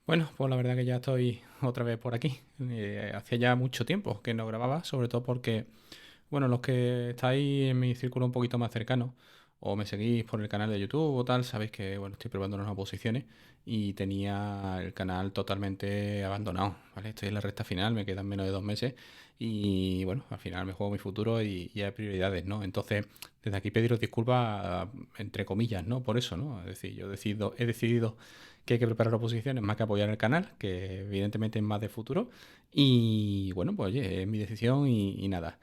Bueno, pues la verdad que ya estoy otra vez por aquí. Hacía ya mucho tiempo que no grababa, sobre todo porque, bueno, los que estáis en mi círculo un poquito más cercano o me seguís por el canal de YouTube o tal, sabéis que, bueno, estoy probando unas oposiciones y tenía el canal totalmente abandonado, ¿vale? Estoy en la recta final, me quedan menos de 2 meses y, bueno, al final me juego mi futuro y hay prioridades, ¿no? Entonces, desde aquí pediros disculpas, entre comillas, ¿no? Por eso, ¿no? Es decir, he decidido que hay que preparar oposiciones más que apoyar el canal, que evidentemente es más de futuro. Y bueno, pues oye, es mi decisión y nada.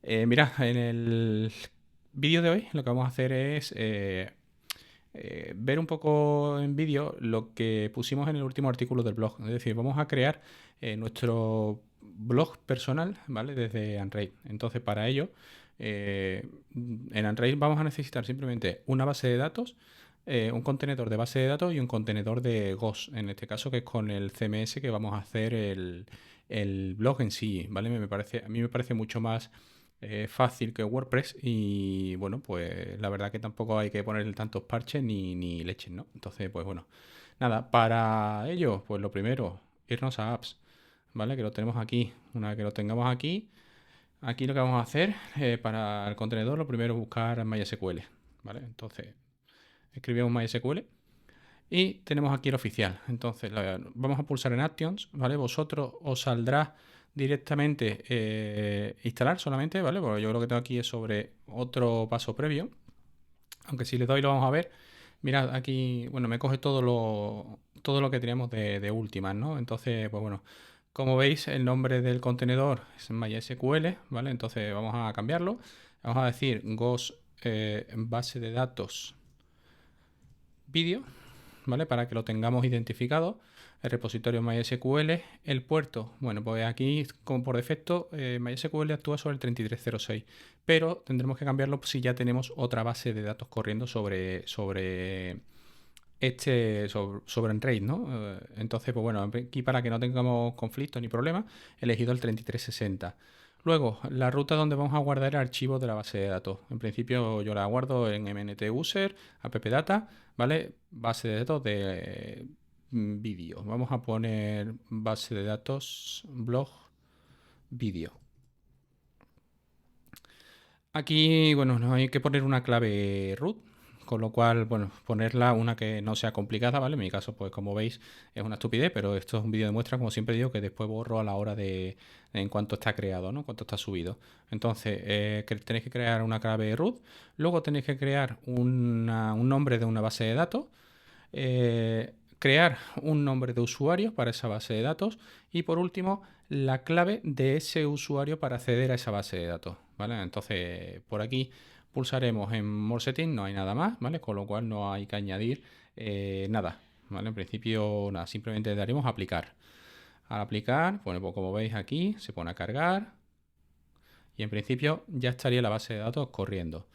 Mira, en el vídeo de hoy lo que vamos a hacer es ver un poco en vídeo lo que pusimos en el último artículo del blog. Es decir, vamos a crear nuestro blog personal, ¿vale? Desde Unraid. Entonces, para ello, en Unraid vamos a necesitar simplemente una base de datos, un contenedor de base de datos y un contenedor de Ghost, en este caso, que es con el CMS que vamos a hacer el blog en sí, ¿vale? A mí me parece mucho más fácil que WordPress y bueno, pues la verdad que tampoco hay que ponerle tantos parches ni leches, ¿no? Entonces, pues bueno, nada, para ello, pues lo primero, irnos a apps, ¿vale? Que lo tenemos aquí. Una vez que lo tengamos aquí, aquí lo que vamos a hacer para el contenedor, lo primero es buscar MySQL, ¿vale? Entonces, escribimos MySQL y tenemos aquí el oficial. Entonces, vamos a pulsar en Actions, ¿vale? Vosotros os saldrá directamente instalar solamente, ¿vale? Porque yo lo que tengo aquí es sobre otro paso previo. Aunque si le doy lo vamos a ver. Mirad, aquí, bueno, me coge todo lo que teníamos de últimas, ¿no? Entonces, pues bueno, como veis, el nombre del contenedor es MySQL, ¿vale? Entonces vamos a cambiarlo. Vamos a decir Ghost base de datos vídeo, ¿vale? Para que lo tengamos identificado. El repositorio MySQL, el puerto, bueno, pues aquí como por defecto MySQL actúa sobre el 3306, pero tendremos que cambiarlo si ya tenemos otra base de datos corriendo sobre Enraid, ¿no? Entonces, pues bueno, aquí para que no tengamos conflictos ni problemas, he elegido el 3360. Luego, la ruta donde vamos a guardar el archivo de la base de datos. En principio yo la guardo en mnuser, appdata, ¿vale? Base de datos de vídeo. Vamos a poner base de datos blog vídeo. Aquí, bueno, no hay que poner una clave root, con lo cual, bueno, ponerla una que no sea complicada, ¿vale? En mi caso, pues como veis, es una estupidez, pero esto es un vídeo de muestra, como siempre digo, que después borro a la hora en cuanto está creado, ¿no? En cuanto está subido. Entonces, tenéis que crear una clave root, luego tenéis que crear un nombre de una base de datos, crear un nombre de usuario para esa base de datos y por último la clave de ese usuario para acceder a esa base de datos, ¿vale? Entonces por aquí pulsaremos en More Settings, no hay nada más, ¿vale? Con lo cual no hay que añadir nada, ¿vale? En principio nada, simplemente daremos a aplicar. Al aplicar, bueno, pues como veis aquí se pone a cargar y en principio ya estaría la base de datos corriendo.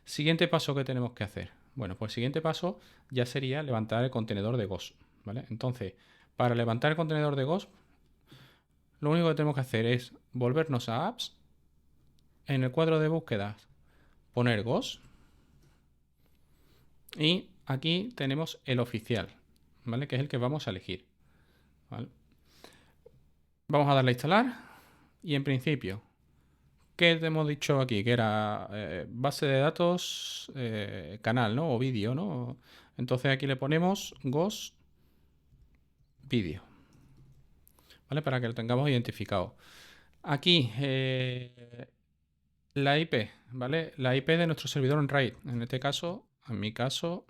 Siguiente paso que tenemos que hacer. Bueno, pues el siguiente paso ya sería levantar el contenedor de Ghost, ¿vale? Entonces, para levantar el contenedor de Ghost, lo único que tenemos que hacer es volvernos a Apps, en el cuadro de búsqueda poner Ghost y aquí tenemos el oficial, ¿vale? Que es el que vamos a elegir, ¿vale? Vamos a darle a instalar y en principio, ¿qué te hemos dicho aquí? Que era base de datos, canal, ¿no? O vídeo, ¿no? Entonces aquí le ponemos Ghost vídeo, ¿vale? Para que lo tengamos identificado. Aquí, la IP, ¿vale? La IP de nuestro servidor en RAID. En este caso, en mi caso,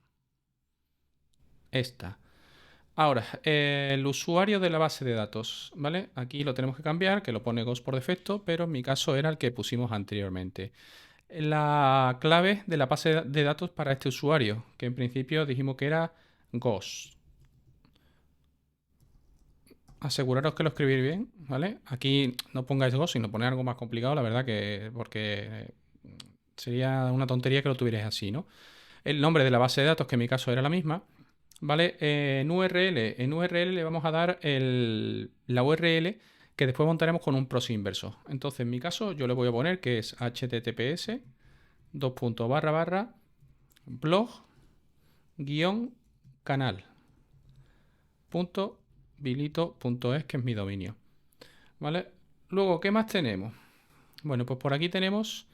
esta. Ahora, el usuario de la base de datos, ¿vale? Aquí lo tenemos que cambiar, que lo pone Ghost por defecto, pero en mi caso era el que pusimos anteriormente. La clave de la base de datos para este usuario, que en principio dijimos que era Ghost. Aseguraros que lo escribís bien, ¿vale? Aquí no pongáis Ghost, sino poner algo más complicado, la verdad que porque sería una tontería que lo tuvierais así, ¿no? El nombre de la base de datos, que en mi caso era la misma, ¿vale? En URL le vamos a dar la URL que después montaremos con un proxy inverso. Entonces, en mi caso, yo le voy a poner que es https blog canal bilito.es, que es mi dominio. ¿Vale? Luego, ¿qué más tenemos? Bueno, pues por aquí tenemos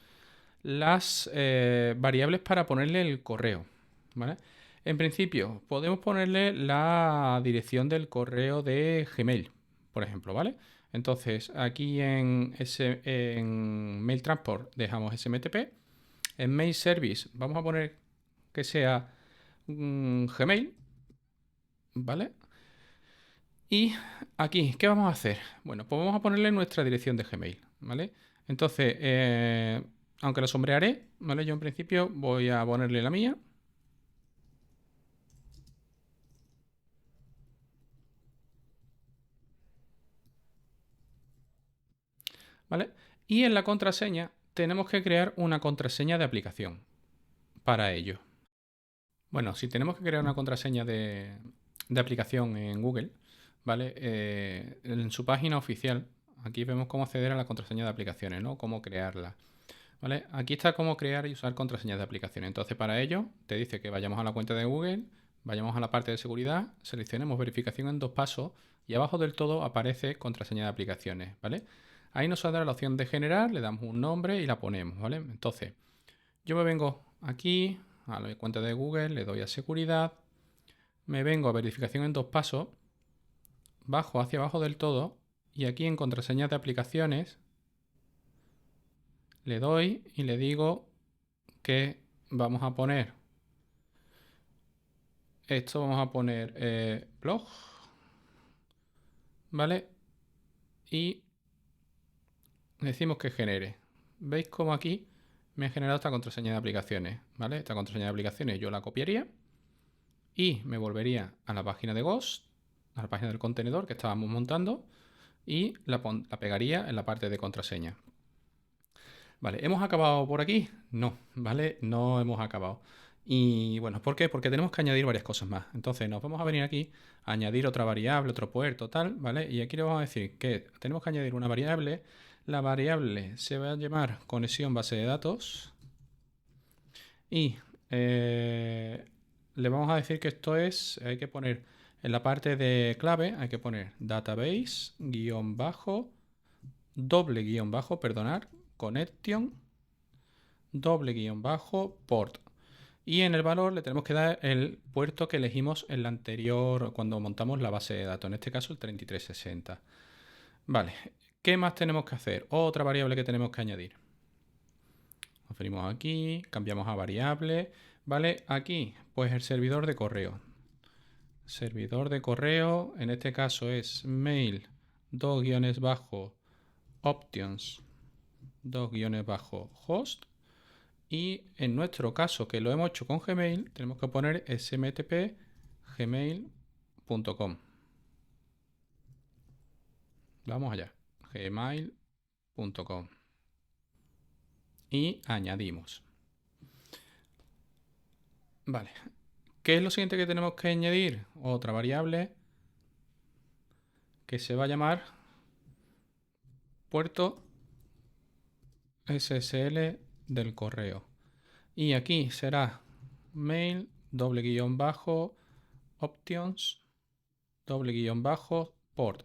las variables para ponerle el correo. ¿Vale? En principio, podemos ponerle la dirección del correo de Gmail, por ejemplo, ¿vale? Entonces, aquí en Mail Transport dejamos SMTP. En Mail Service vamos a poner que sea Gmail, ¿vale? Y aquí, ¿qué vamos a hacer? Bueno, pues vamos a ponerle nuestra dirección de Gmail, ¿vale? Entonces, aunque la sombrearé, ¿vale? Yo en principio voy a ponerle la mía. ¿Vale? Y en la contraseña tenemos que crear una contraseña de aplicación para ello. Bueno, si tenemos que crear una contraseña de aplicación en Google, ¿vale? En su página oficial, aquí vemos cómo acceder a la contraseña de aplicaciones, ¿no? Cómo crearla. ¿Vale? Aquí está cómo crear y usar contraseñas de aplicaciones. Entonces, para ello, te dice que vayamos a la cuenta de Google, vayamos a la parte de seguridad, seleccionemos verificación en 2 pasos y abajo del todo aparece contraseña de aplicaciones, ¿vale? Ahí nos saldrá la opción de generar, le damos un nombre y la ponemos, ¿vale? Entonces, yo me vengo aquí a la cuenta de Google, le doy a seguridad, me vengo a verificación en 2 pasos, bajo hacia abajo del todo y aquí en contraseñas de aplicaciones le doy y le digo que vamos a poner esto, vamos a poner blog, ¿vale? Y decimos que genere. ¿Veis cómo aquí me ha generado esta contraseña de aplicaciones? ¿Vale? Esta contraseña de aplicaciones yo la copiaría y me volvería a la página de Ghost, a la página del contenedor que estábamos montando y la pegaría en la parte de contraseña. Vale, ¿hemos acabado por aquí? No, ¿vale? No hemos acabado. Y bueno, ¿por qué? Porque tenemos que añadir varias cosas más. Entonces nos vamos a venir aquí a añadir otra variable, otro puerto, tal, ¿vale? Y aquí le vamos a decir que tenemos que añadir una variable. La variable se va a llamar conexión base de datos. Y le vamos a decir que esto es, hay que poner en la parte de clave, hay que poner database, guión bajo, doble guión bajo, perdonar, connection, doble guión bajo, port. Y en el valor le tenemos que dar el puerto que elegimos en la anterior, cuando montamos la base de datos, en este caso el 3360. Vale, ¿qué más tenemos que hacer? Otra variable que tenemos que añadir. Nos venimos aquí, cambiamos a variable, ¿vale? Aquí, pues el servidor de correo. Servidor de correo, en este caso es mail, dos guiones bajo, options, dos guiones bajo, host. Y en nuestro caso, que lo hemos hecho con Gmail, tenemos que poner smtp gmail.com. Vamos allá, gmail.com. Y añadimos. Vale, ¿qué es lo siguiente que tenemos que añadir? Otra variable que se va a llamar puerto SSL del correo. Y aquí será mail, doble guión bajo, options, doble guión bajo, port.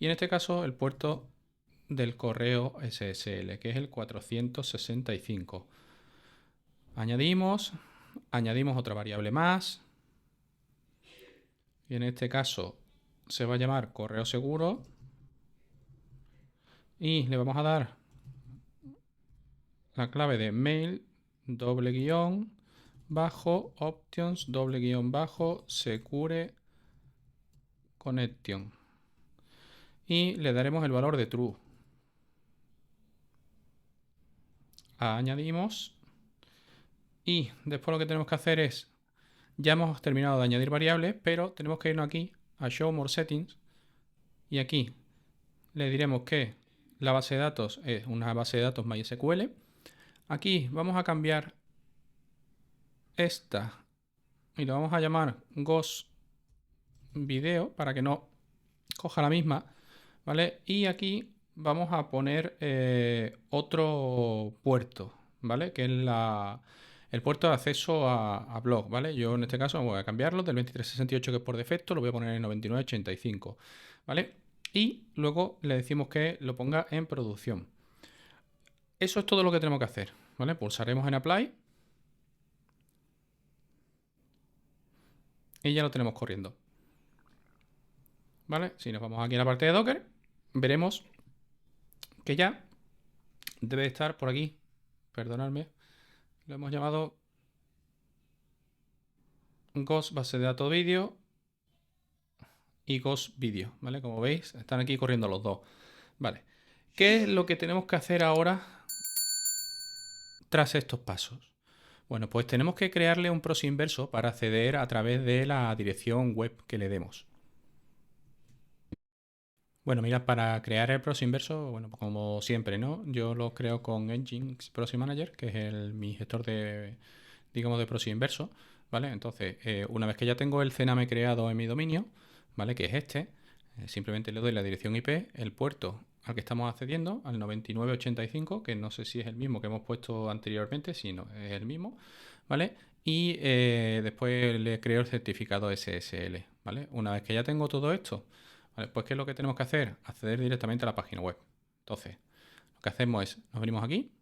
Y en este caso el puerto del correo SSL, que es el 465. Añadimos otra variable más. Y en este caso se va a llamar correo seguro. Y le vamos a dar la clave de mail, doble guión bajo, options, doble guión bajo, secure connection. Y le daremos el valor de true. Añadimos. Y después lo que tenemos que hacer es, ya hemos terminado de añadir variables, pero tenemos que irnos aquí a Show More Settings. Y aquí le diremos que la base de datos es una base de datos MySQL. Aquí vamos a cambiar esta y lo vamos a llamar Ghost Video para que no coja la misma, ¿vale? Y aquí vamos a poner otro puerto, ¿vale? Que es el puerto de acceso a blog, ¿vale? Yo en este caso voy a cambiarlo del 2368 que es por defecto, lo voy a poner en 9985, ¿vale? Y luego le decimos que lo ponga en producción. Eso es todo lo que tenemos que hacer, ¿vale? Pulsaremos en Apply y ya lo tenemos corriendo, ¿vale? Si nos vamos aquí a la parte de Docker, veremos que ya debe estar por aquí, perdonadme, lo hemos llamado Ghost base de datos vídeo y Ghost Video, ¿vale? Como veis, están aquí corriendo los dos, ¿vale? ¿Qué es lo que tenemos que hacer ahora tras estos pasos? Bueno, pues tenemos que crearle un proxy inverso para acceder a través de la dirección web que le demos. Bueno, mira, para crear el proxy inverso, bueno, pues como siempre, ¿no? Yo lo creo con Nginx Proxy Manager, que es mi gestor de, digamos, de proxy inverso, ¿vale? Entonces, una vez que ya tengo el CNAME creado en mi dominio, ¿vale? Que es este, simplemente le doy la dirección IP, el puerto al que estamos accediendo, al 9985, que no sé si es el mismo que hemos puesto anteriormente, si no, es el mismo, ¿vale? Y después le creo el certificado SSL, ¿vale? Una vez que ya tengo todo esto, ¿vale? Pues ¿qué es lo que tenemos que hacer? Acceder directamente a la página web. Entonces, lo que hacemos es, nos venimos aquí.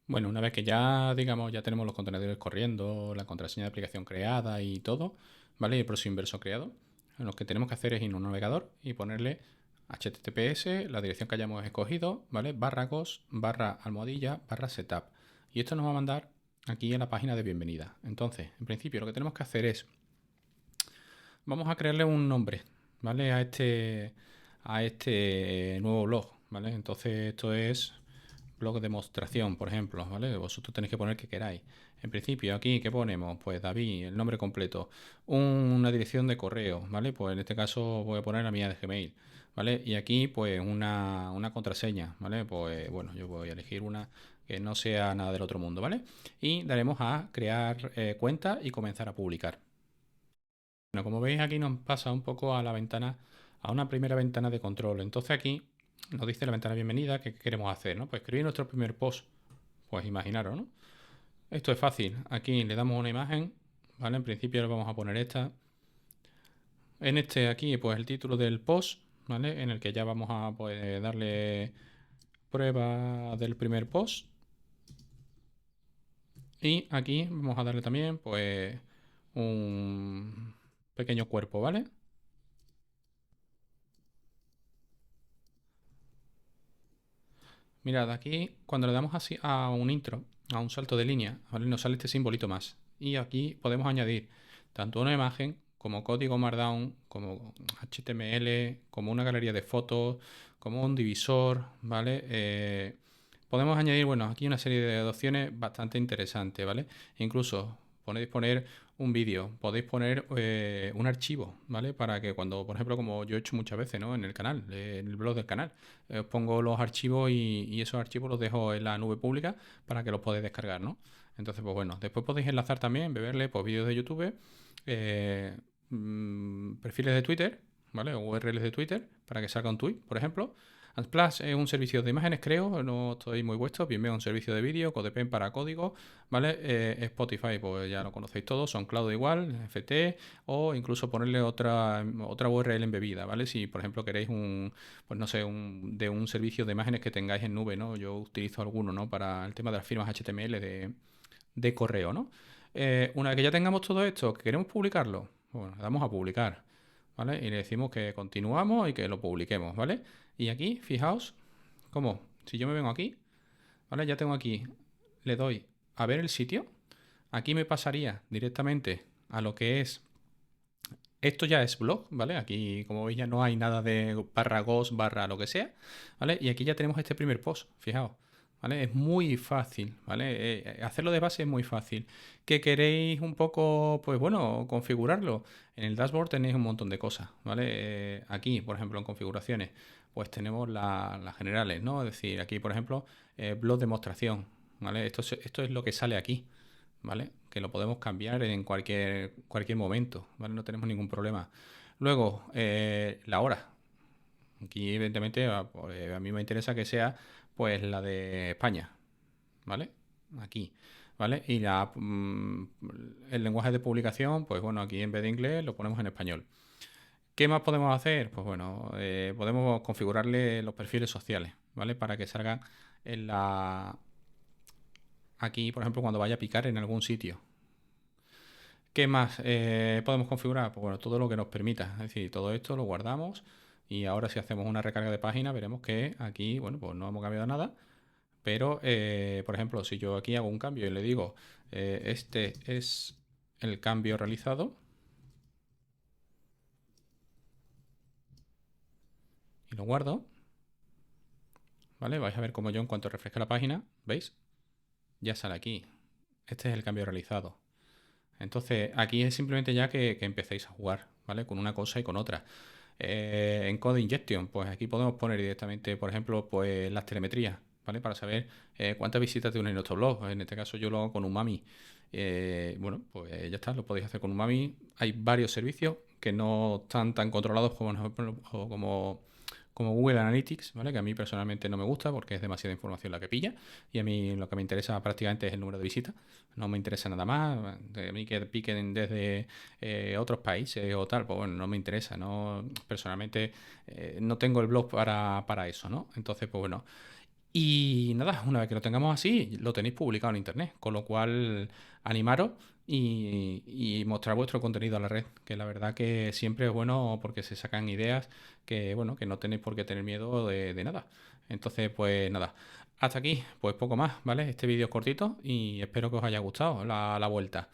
Bueno, una vez que ya, digamos, ya tenemos los contenedores corriendo, la contraseña de aplicación creada y todo, ¿vale? Y el proxy inverso creado, lo que tenemos que hacer es ir a un navegador y ponerle HTTPS, la dirección que hayamos escogido, ¿vale? /ghost /almohadilla /setup. Y esto nos va a mandar aquí a la página de bienvenida. Entonces, en principio, lo que tenemos que hacer es, vamos a crearle un nombre, ¿vale? A este nuevo blog, ¿vale? Entonces, esto es blog demostración, por ejemplo, ¿vale? Vosotros tenéis que poner que queráis. En principio, aquí, ¿qué ponemos? Pues David, el nombre completo, una dirección de correo, ¿vale? Pues en este caso voy a poner la mía de Gmail, ¿vale? Y aquí, pues una contraseña, ¿vale? Pues bueno, yo voy a elegir una que no sea nada del otro mundo, ¿vale? Y daremos a crear cuenta y comenzar a publicar. Bueno, como veis aquí nos pasa un poco a la ventana, a una primera ventana de control. Entonces aquí nos dice la ventana de bienvenida que queremos hacer, ¿no? Pues escribir nuestro primer post. Pues imaginaros, ¿no? Esto es fácil. Aquí le damos una imagen, ¿vale? En principio le vamos a poner esta. En este aquí, pues el título del post, ¿vale? En el que ya vamos a pues, darle prueba del primer post. Y aquí vamos a darle también, pues, un pequeño cuerpo, ¿vale? Mirad, aquí cuando le damos así a un intro, a un salto de línea, ¿vale? Nos sale este simbolito más. Y aquí podemos añadir tanto una imagen como código Markdown, como HTML, como una galería de fotos, como un divisor, ¿vale? Podemos añadir, bueno, aquí una serie de opciones bastante interesantes, ¿vale? Incluso podéis poner un vídeo, podéis poner un archivo, ¿vale? Para que cuando, por ejemplo, como yo he hecho muchas veces, ¿no? En el canal, en el blog del canal, os pongo los archivos y esos archivos los dejo en la nube pública para que los podáis descargar, ¿no? Entonces, pues bueno, después podéis enlazar también, beberle pues, vídeos de YouTube, eh, perfiles de Twitter, ¿vale? O URLs de Twitter para que salga un tweet, por ejemplo. AdPlus es un servicio de imágenes, creo, no estoy muy puesto. Vimeo es un servicio de vídeo, CodePen para código, ¿vale? Spotify, pues ya lo conocéis todos, SoundCloud igual, FT, o incluso ponerle otra URL embebida, ¿vale? Si, por ejemplo, queréis pues no sé, de un servicio de imágenes que tengáis en nube, ¿no? Yo utilizo alguno, ¿no? Para el tema de las firmas HTML de correo, ¿no? Una vez que ya tengamos todo esto, que queremos publicarlo, bueno, le damos a publicar, ¿vale? Y le decimos que continuamos y que lo publiquemos, ¿vale? Y aquí, fijaos, cómo, si yo me vengo aquí, ¿vale? Ya tengo aquí, le doy a ver el sitio, aquí me pasaría directamente a lo que es, esto ya es blog, ¿vale? Aquí, como veis, ya no hay nada de /ghost lo que sea, ¿vale? Y aquí ya tenemos este primer post, fijaos. ¿Vale? Es muy fácil, ¿vale? Hacerlo de base es muy fácil. ¿Que queréis un poco, pues bueno, configurarlo? En el dashboard tenéis un montón de cosas, ¿vale? Aquí, por ejemplo, en configuraciones, pues tenemos las generales, ¿no? Es decir, aquí, por ejemplo, blog demostración, ¿vale? Esto es lo que sale aquí, ¿vale? Que lo podemos cambiar en cualquier momento, ¿vale? No tenemos ningún problema. Luego, la hora. Aquí, evidentemente, pues, a mí me interesa que sea pues la de España, ¿vale? aquí, ¿vale? Y el lenguaje de publicación, pues bueno, aquí en vez de inglés lo ponemos en español. ¿Qué más podemos hacer? Pues bueno, podemos configurarle los perfiles sociales, ¿vale? Para que salgan en aquí, por ejemplo, cuando vaya a picar en algún sitio. ¿Qué más podemos configurar? Pues bueno, todo lo que nos permita. Es decir, todo esto lo guardamos y ahora si hacemos una recarga de página veremos que aquí, bueno, pues no hemos cambiado nada. Pero, por ejemplo, si yo aquí hago un cambio y le digo, este es el cambio realizado y lo guardo, ¿vale? Vais a ver como yo en cuanto refresque la página, ¿veis? Ya sale aquí. Este es el cambio realizado. Entonces, aquí es simplemente ya que empecéis a jugar, ¿vale? Con una cosa y con otra. En Code Injection, pues aquí podemos poner directamente, por ejemplo, pues las telemetrías, ¿vale? Para saber cuántas visitas tiene nuestro blog. En este caso yo lo hago con Umami. Bueno, pues ya está, lo podéis hacer con Umami. Hay varios servicios que no están tan controlados como Google Analytics, ¿vale? Que a mí personalmente no me gusta porque es demasiada información la que pilla y a mí lo que me interesa prácticamente es el número de visitas, no me interesa nada más. De mí que piquen desde otros países o tal, pues bueno, no me interesa, no, personalmente no tengo el blog para eso, ¿no? Entonces, pues bueno. Y nada, una vez que lo tengamos así, lo tenéis publicado en internet, con lo cual animaros y mostrar vuestro contenido a la red, que la verdad que siempre es bueno porque se sacan ideas que, bueno, que no tenéis por qué tener miedo de nada. Entonces, pues nada, hasta aquí, pues poco más, ¿vale? Este vídeo es cortito y espero que os haya gustado la vuelta,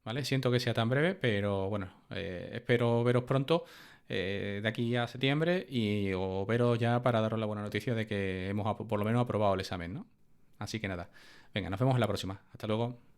¿vale? Siento que sea tan breve, pero bueno, espero veros pronto de aquí a septiembre y o veros ya para daros la buena noticia de que hemos por lo menos aprobado el examen, ¿no? Así que nada, venga, nos vemos en la próxima. Hasta luego.